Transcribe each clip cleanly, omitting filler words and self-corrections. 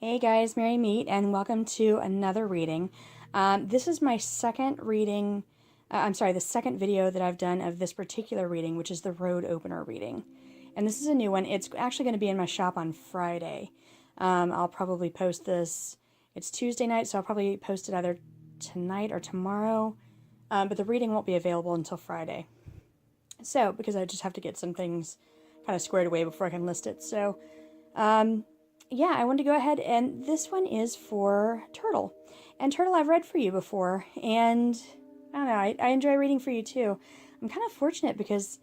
Hey guys, Mary Meet, and welcome to another reading. This is my second reading, the second video that I've done of this particular reading, which is the road opener reading. And this is a new one. It's actually going to be in my shop on Friday. I'll probably post this. It's Tuesday night, so I'll probably post it either tonight or tomorrow. But the reading won't be available until Friday. So, because I just have to get some things kind of squared away before I can list it. So, yeah, I wanted to go ahead, and this one is for Turtle. And Turtle, I've read for you before, and I don't know, I enjoy reading for you too. I'm kind of fortunate because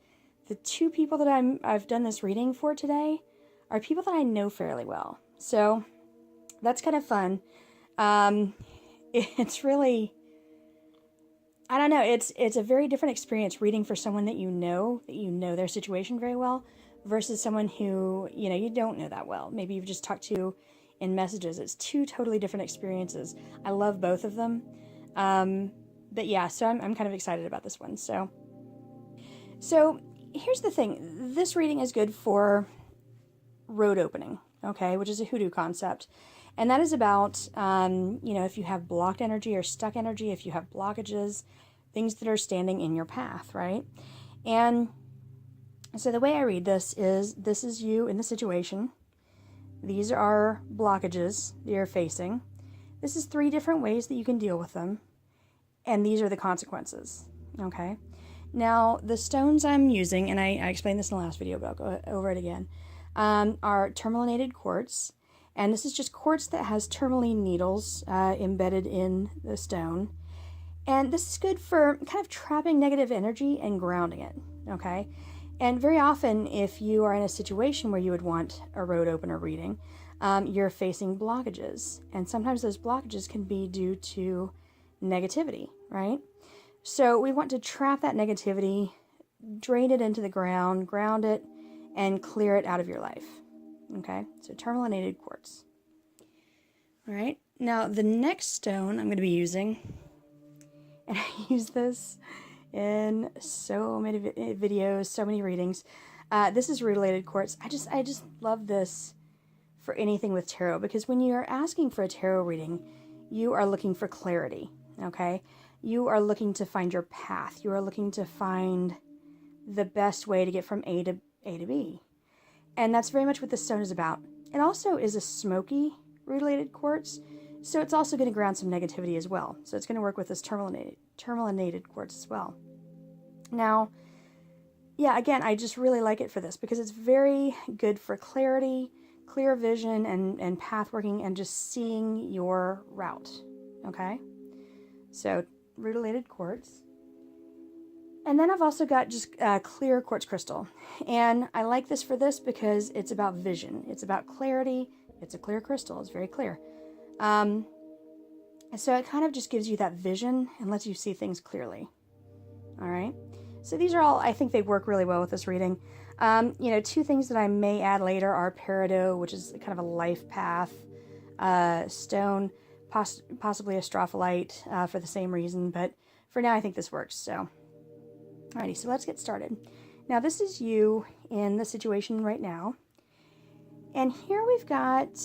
the two people that I've done this reading for today are people that I know fairly well. So that's kind of fun. It's really, I don't know, it's a very different experience reading for someone that you know their situation very well, versus someone who, you don't know that well. Maybe you've just talked to in messages. It's two totally different experiences. I love both of them. But yeah, so I'm kind of excited about this one. So here's the thing. This reading is good for road opening, okay, which is a hoodoo concept. And that is about, if you have blocked energy or stuck energy, if you have blockages, things that are standing in your path, right? And so the way I read this is you in the situation. These are blockages that you're facing. This is 3 different ways that you can deal with them. And these are the consequences, okay? Now, the stones I'm using, and I explained this in the last video, but I'll go over it again, are tourmalinated quartz. And this is just quartz that has tourmaline needles embedded in the stone. And this is good for kind of trapping negative energy and grounding it, okay? And very often, if you are in a situation where you would want a road opener reading, you're facing blockages. And sometimes those blockages can be due to negativity, right? So we want to trap that negativity, drain it into the ground, ground it, and clear it out of your life. Okay, so tourmalinated quartz. All right, now the next stone I'm going to be using, and I use this in so many videos, so many readings. This is rutilated quartz. I just love this for anything with tarot, because when you are asking for a tarot reading, you are looking for clarity, okay? You are looking to find your path. You are looking to find the best way to get from A to B. And that's very much what this stone is about. It also is a smoky rutilated quartz, so it's also going to ground some negativity as well. So it's going to work with this tourmalinated quartz as well. Now, yeah, again, I just really like it for this because it's very good for clarity, clear vision, and path working, and just seeing your route, okay? So, rutilated quartz. And then I've also got just clear quartz crystal. And I like this for this because it's about vision. It's about clarity. It's a clear crystal. It's very clear. So it kind of just gives you that vision and lets you see things clearly. All right. So these are all, I think they work really well with this reading. 2 things that I may add later are peridot, which is kind of a life path stone, possibly a strophalite for the same reason. But for now, I think this works. So, alrighty, so let's get started. Now, this is you in the situation right now. And here we've got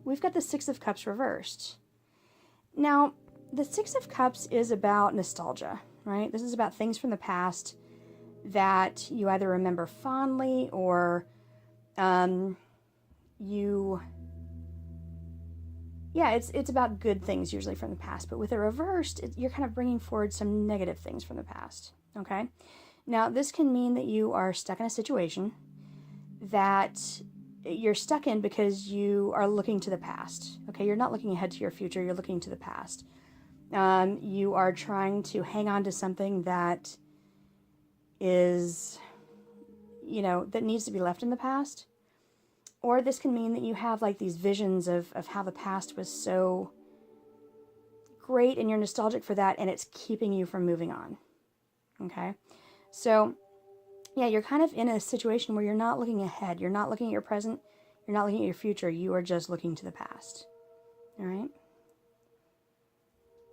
the 6 of Cups reversed. Now, the 6 of Cups is about nostalgia, right? This is about things from the past that you either remember fondly or it's about good things usually from the past. But with it reversed, you're kind of bringing forward some negative things from the past, okay? Now, this can mean that you are stuck in a situation that you're stuck in because you are looking to the past, okay? You're not looking ahead to your future, you're looking to the past. You are trying to hang on to something that is, that needs to be left in the past. Or this can mean that you have like these visions of how the past was so great and you're nostalgic for that, and it's keeping you from moving on, okay? So, yeah, you're kind of in a situation where you're not looking ahead. You're not looking at your present. You're not looking at your future. You are just looking to the past. All right?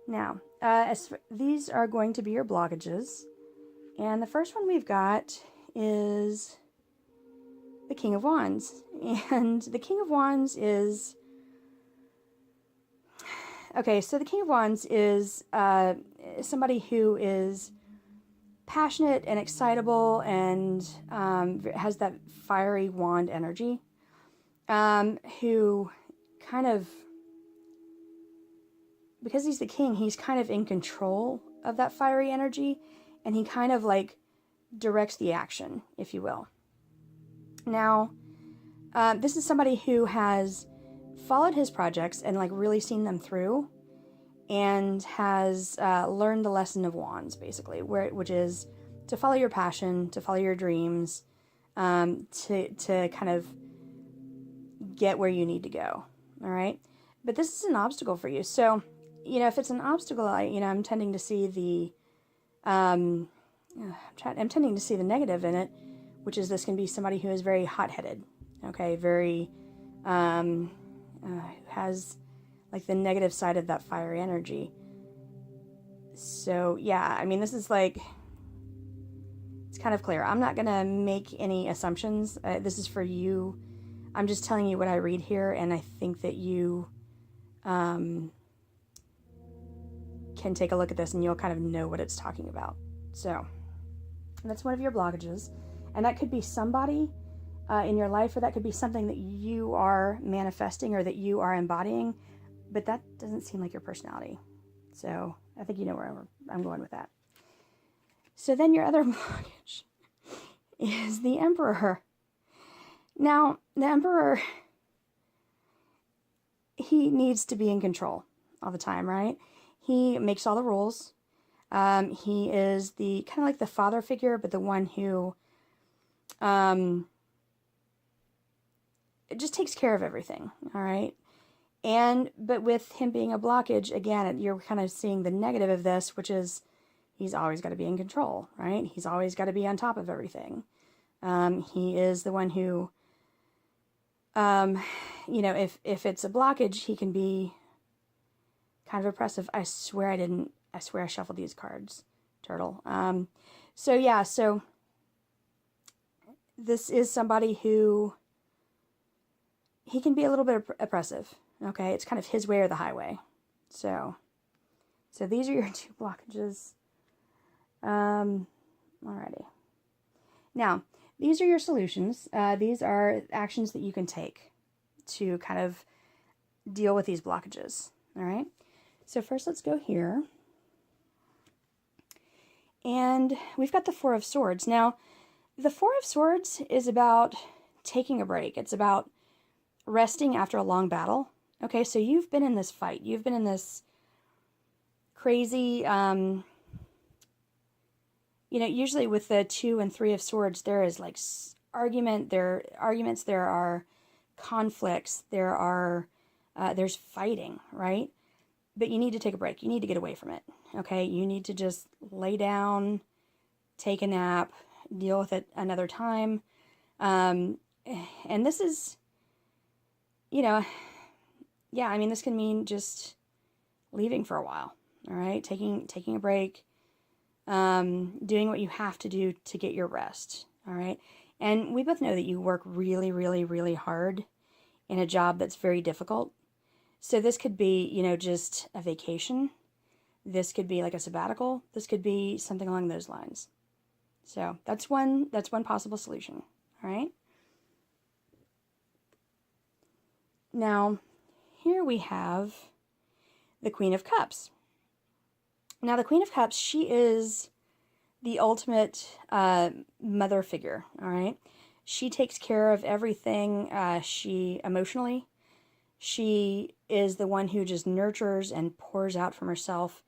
Now, these are going to be your blockages. And the first one we've got is the King of Wands. And the King of Wands is Okay, so the King of Wands is somebody who is passionate and excitable and has that fiery wand energy, who kind of, because he's the king, he's kind of in control of that fiery energy, and he kind of like directs the action, if you will. Now, this is somebody who has followed his projects and like really seen them through, and has learned the lesson of wands, basically, which is to follow your passion, to follow your dreams, to kind of get where you need to go. All right, but this is an obstacle for you. So, if it's an obstacle, I'm tending to see I'm tending to see the negative in it, which is this can be somebody who is very hot-headed. Okay, very has like the negative side of that fiery energy. So yeah, this is like, it's kind of clear. I'm not gonna make any assumptions. This is for you. I'm just telling you what I read here, and I think that you can take a look at this and you'll kind of know what it's talking about. So that's one of your blockages, and that could be somebody in your life, or that could be something that you are manifesting or that you are embodying, but that doesn't seem like your personality. So I think you know where I'm going with that. So then your other blockage is the Emperor. Now, the Emperor, he needs to be in control all the time, right? He makes all the rules. He is the kind of like the father figure, but the one who it just takes care of everything, all right? But with him being a blockage, again, you're kind of seeing the negative of this, which is he's always got to be in control, right? He's always got to be on top of everything. He is the one who, if it's a blockage, he can be kind of oppressive. I swear I shuffled these cards, Turtle. So this is somebody who, he can be a little bit oppressive. Okay, it's kind of his way or the highway. So these are your two blockages. Alrighty. Now, these are your solutions. These are actions that you can take to kind of deal with these blockages. All right. So first, let's go here. And we've got the Four of Swords. Now, the Four of Swords is about taking a break. It's about resting after a long battle. Okay, so you've been in this fight. You've been in this crazy, usually with the Two and Three of Swords, there is like there are conflicts, there's fighting, right? But you need to take a break. You need to get away from it. Okay, you need to just lay down, take a nap, deal with it another time. And this is, this can mean just leaving for a while. All right, taking a break, doing what you have to do to get your rest. All right, and we both know that you work really, really, really hard in a job that's very difficult. So this could be, just a vacation. This could be like a sabbatical. This could be something along those lines. So that's one possible solution. All right. Now, here we have the Queen of Cups. Now, the Queen of Cups, she is the ultimate mother figure, all right? She takes care of everything. She emotionally, she is the one who just nurtures and pours out from herself.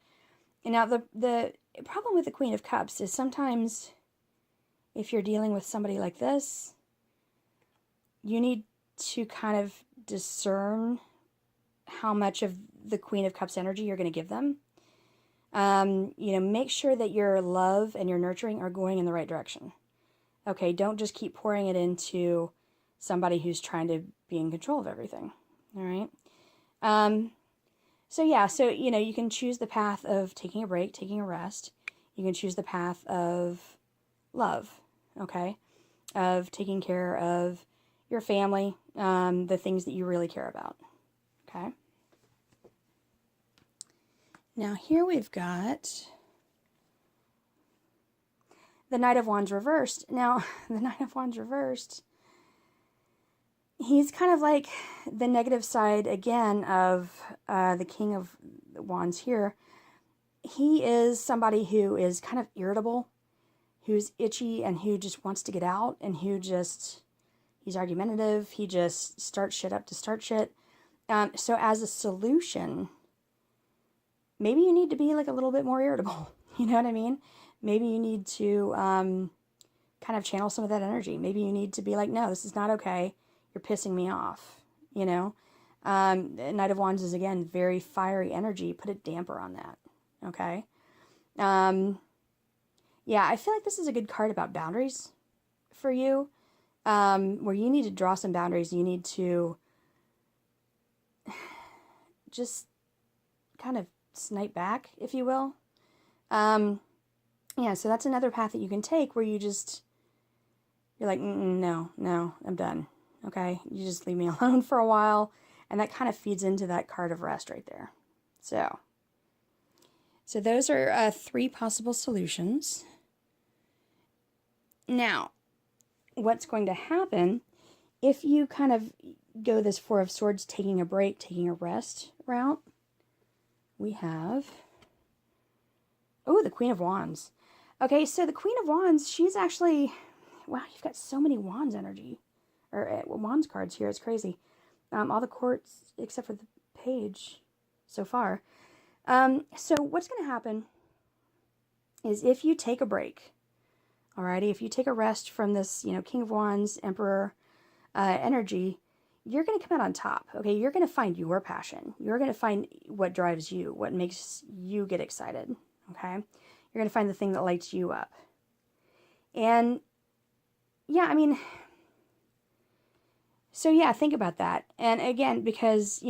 And now, the problem with the Queen of Cups is sometimes if you're dealing with somebody like this, you need to kind of discern how much of the Queen of Cups energy you're going to give them. Make sure that your love and your nurturing are going in the right direction. Okay, don't just keep pouring it into somebody who's trying to be in control of everything. All right. You can choose the path of taking a break, taking a rest. You can choose the path of love, okay, of taking care of your family, the things that you really care about, okay? Now here we've got the Knight of Wands reversed. Now, the Knight of Wands reversed, he's kind of like the negative side again of the King of Wands here. He is somebody who is kind of irritable, who's itchy, and who just wants to get out, and he's argumentative. He just starts shit up to start shit. So as a solution, maybe you need to be like a little bit more irritable. You know what I mean? Maybe you need to kind of channel some of that energy. Maybe you need to be like, no, this is not okay. You're pissing me off, you know? Knight of Wands is, again, very fiery energy. Put a damper on that, okay? Yeah, I feel like this is a good card about boundaries for you, where you need to draw some boundaries. You need to just kind of snipe back, if you will. Yeah, so that's another path that you can take where you're like, no, I'm done. Okay, you just leave me alone for a while, and that kind of feeds into that card of rest right there. So those are 3 possible solutions. Now, what's going to happen if you kind of go this Four of Swords, taking a break, taking a rest route? We have, the Queen of Wands. Okay, so the Queen of Wands, she's actually, wow, you've got so many Wands energy, or Wands cards here, it's crazy. All the courts, except for the Page so far. So what's going to happen is if you take a break, alrighty, if you take a rest from this, King of Wands, Emperor energy, you're going to come out on top, okay? You're going to find your passion. You're going to find what drives you, what makes you get excited, okay? You're going to find the thing that lights you up. And, yeah, I mean, so yeah, think about that. And again, because,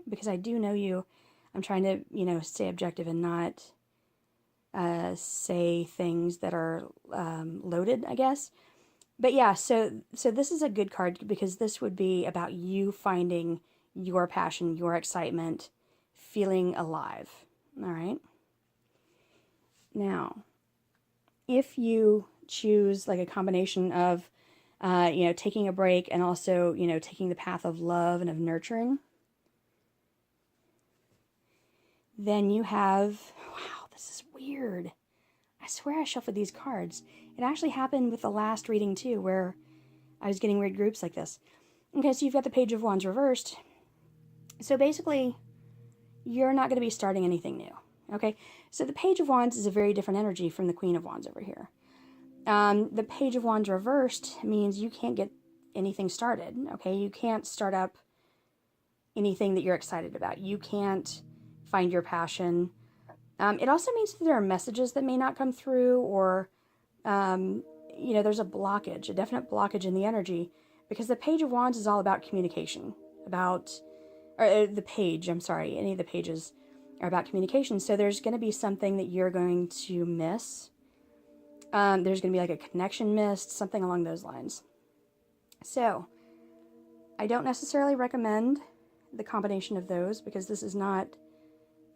because I do know you, I'm trying to, stay objective and not say things that are loaded, I guess. But yeah, so this is a good card because this would be about you finding your passion, your excitement, feeling alive. All right? Now, if you choose like a combination of, taking a break and also, taking the path of love and of nurturing, then you have, wow, this is weird. I swear I shuffled these cards. It actually happened with the last reading too, where I was getting weird groups like this. Okay, so you've got the Page of Wands reversed. So basically, you're not going to be starting anything new. Okay, so the Page of Wands is a very different energy from the Queen of Wands over here. The Page of Wands reversed means you can't get anything started. Okay, you can't start up anything that you're excited about. You can't find your passion. It also means that there are messages that may not come through, or, there's a blockage, a definite blockage in the energy, because the Page of Wands is all about communication, any of the pages are about communication. So there's going to be something that you're going to miss. There's going to be like a connection missed, something along those lines. So I don't necessarily recommend the combination of those because this is not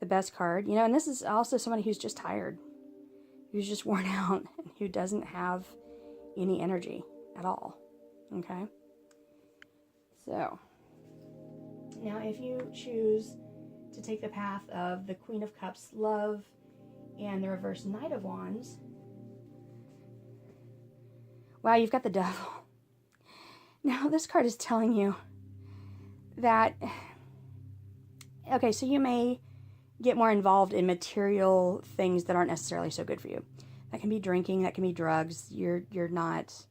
the best card, and this is also somebody who's just tired, who's just worn out, and who doesn't have any energy at all, okay? So, now if you choose to take the path of the Queen of Cups, love, and the reverse Knight of Wands, wow, you've got the Devil. Now, this card is telling you that, okay, so you may get more involved in material things that aren't necessarily so good for you. That can be drinking, that can be drugs. You're not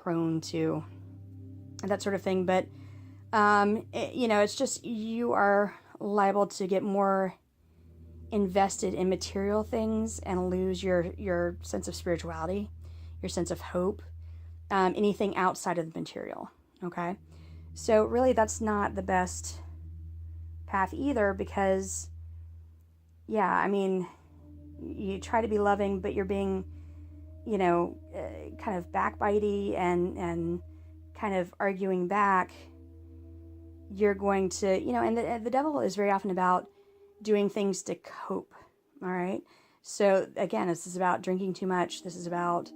prone to that sort of thing, but it's just you are liable to get more invested in material things and lose your sense of spirituality, your sense of hope, anything outside of the material, okay? So really that's not the best path either, because you try to be loving, but you're being kind of backbitey and kind of arguing back. You're going to and the devil is very often about doing things to cope. All right. So again, this is about drinking too much. This is about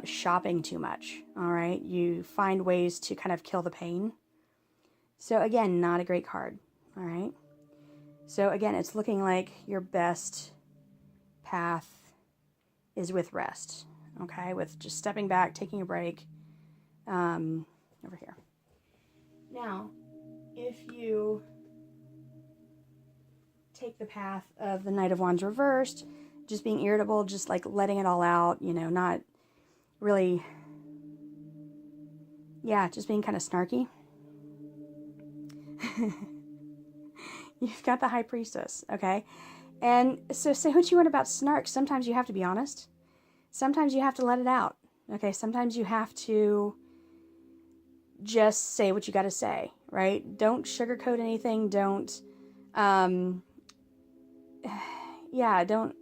shopping too much. All right. You find ways to kind of kill the pain. So again, not a great card. All right. So again, it's looking like your best path is with rest. Okay. With just stepping back, taking a break. Over here. Now, if you take the path of the Knight of Wands reversed, just being irritable, just like letting it all out, you know, not really, yeah, just being kind of snarky. You've got the High Priestess, okay? And so say what you want about snark. Sometimes you have to be honest. Sometimes you have to let it out, okay? Sometimes you have to just say what you got to say, right? Don't sugarcoat anything. Don't, don't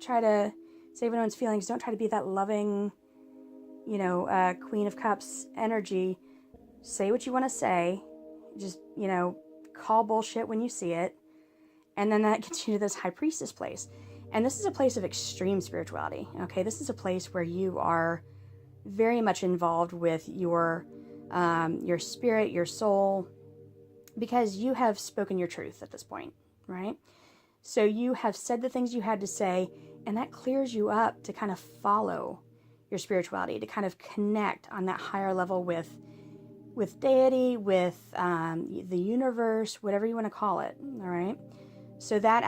try to save anyone's feelings. Don't try to be that loving, you know, Queen of Cups energy. Say what you want to say. Just, you know, call bullshit when you see it. And then that gets you to this High Priestess place. And this is a place of extreme spirituality, okay? This is a place where you are very much involved with your spirit, your soul, because you have spoken your truth at this point, right? So you have said the things you had to say, and that clears you up to kind of follow your spirituality, to kind of connect on that higher level with deity, with the universe, whatever you want to call it, all right? So that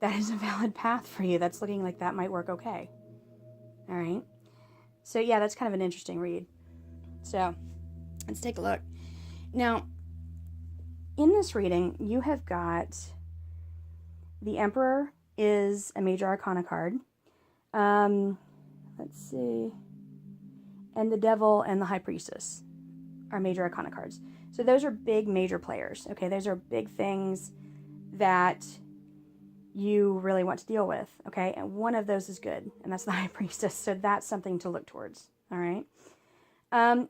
is a valid path for you. That's looking like that might work okay, all right? So yeah, that's kind of an interesting read. So let's take a look. Now, in this reading, you have got the Emperor is a major arcana card. Let's see. And the Devil and the High Priestess are major arcana cards. So those are big major players. Okay, those are big things that you really want to deal with. Okay, and one of those is good, and that's the High Priestess. So that's something to look towards. All right.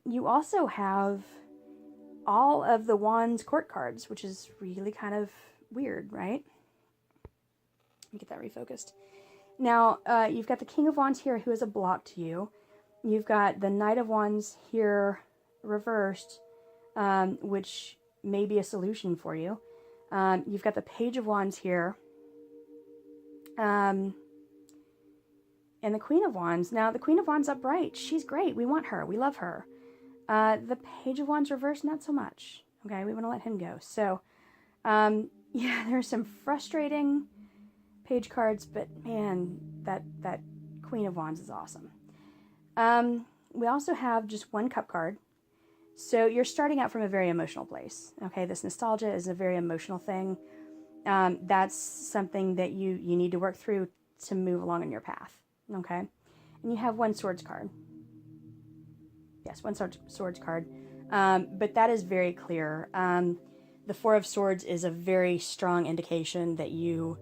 You also have all of the Wands court cards, which is really kind of weird, right? Let me get that refocused. Now, you've got the King of Wands here, who is a block to you. You've got the Knight of Wands here reversed, which may be a solution for you. You've got the Page of Wands here. And the Queen of Wands. Now, the Queen of Wands upright. She's great. We want her. We love her. The Page of Wands reversed, not so much. Okay, we want to let him go. So, yeah, there's some frustrating page cards, but man, that Queen of Wands is awesome. We also have just one cup card. So you're starting out from a very emotional place. Okay, this nostalgia is a very emotional thing. That's something that you need to work through to move along on your path. Okay, and you have one swords card. Yes, one swords card. But that is very clear. The Four of Swords is a very strong indication that you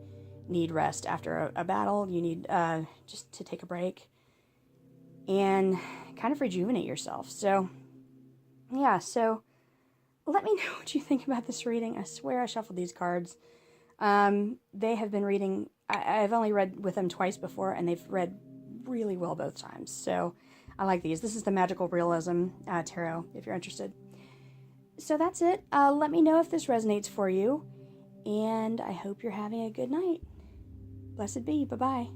need rest after a battle. You need just to take a break and kind of rejuvenate yourself. So, yeah, so let me know what you think about this reading. I swear I shuffled these cards. They have been reading, I've only read with them twice before, and they've read really well both times. So I like these. This is the Magical Realism Tarot, if you're interested. So that's it. Let me know if this resonates for you, and I hope you're having a good night. Blessed be. Bye-bye.